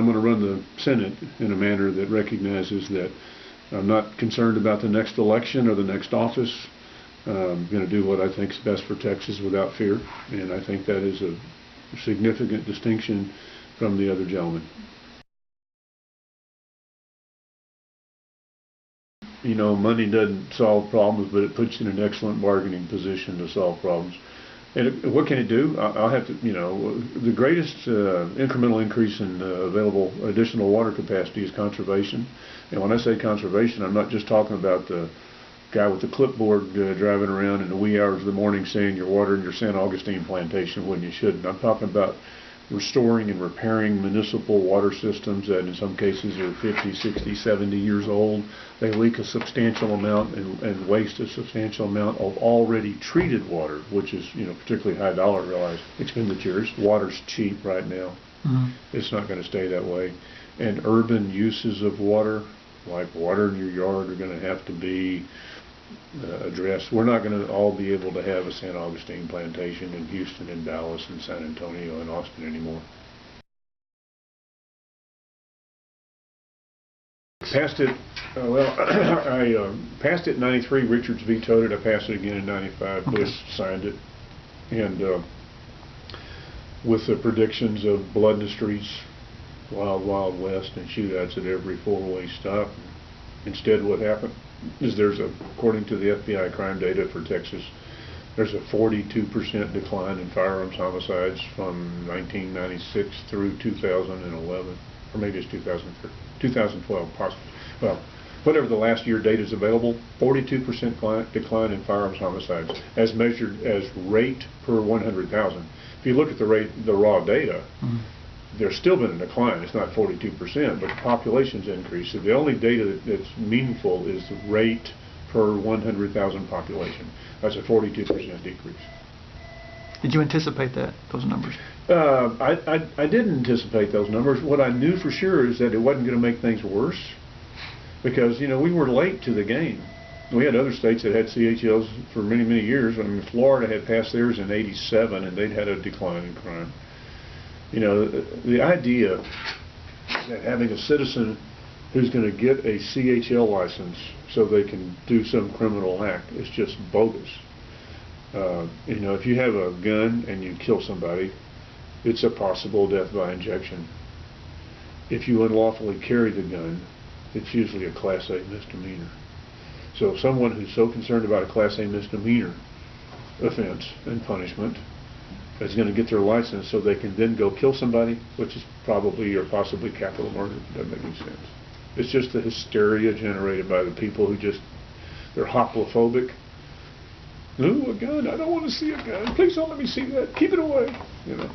I'm going to run the Senate in a manner that recognizes that I'm not concerned about the next election or the next office. I'm going to do what I think is best for Texas without fear, and I think that is a significant distinction from the other gentleman. You know, money doesn't solve problems, but it puts you in an excellent bargaining position to solve problems. And what can it do? I'll have to, you know, the greatest incremental increase in available additional water capacity is conservation. And when I say conservation, I'm not just talking about the guy with the clipboard driving around in the wee hours of the morning saying you're watering your San Augustine plantation when you shouldn't. I'm talking about restoring and repairing municipal water systems that in some cases are 50, 60, 70 years old. They leak a substantial amount and waste a substantial amount of already treated water, which is, you know, particularly high dollar realized expenditures. Water's cheap right now. Mm-hmm. It's not going to stay that way. And urban uses of water, like water in your yard, are going to have to be addressed. We're not going to all be able to have a San Augustine plantation in Houston and Dallas and San Antonio and Austin anymore. Passed it, I passed it in 93, Richards vetoed it, I passed it again in 95, okay. Bush signed it, and with the predictions of blood in the streets, Wild West, and shootouts at every four-way stop. Instead, what happened is according to the FBI crime data for Texas, there's a 42% decline in firearms homicides from 1996 through 2011, or maybe it's 2012, possibly. Well, whatever the last year data is available, 42% decline in firearms homicides, as measured as rate per 100,000. If you look at the raw data, mm-hmm. There's still been a decline. It's not 42%, but the population's increased. So the only data that's meaningful is the rate per 100,000 population. That's a 42% decrease. Did you anticipate those numbers? I didn't anticipate those numbers. What I knew for sure is that it wasn't going to make things worse, because, you know, we were late to the game. We had other states that had CHLs for many, many years. I mean, Florida had passed theirs in '87, and they'd had a decline in crime. You know, the idea that having a citizen who's going to get a CHL license so they can do some criminal act is just bogus. You know, if you have a gun and you kill somebody, it's a possible death by injection. If you unlawfully carry the gun, it's usually a Class A misdemeanor. So someone who's so concerned about a Class A misdemeanor offense and punishment is going to get their license so they can then go kill somebody, which is probably or possibly capital murder. Doesn't make any sense. It's just the hysteria generated by the people who they're hoplophobic. Ooh, a gun! I don't want to see a gun. Please don't let me see that. Keep it away. You know.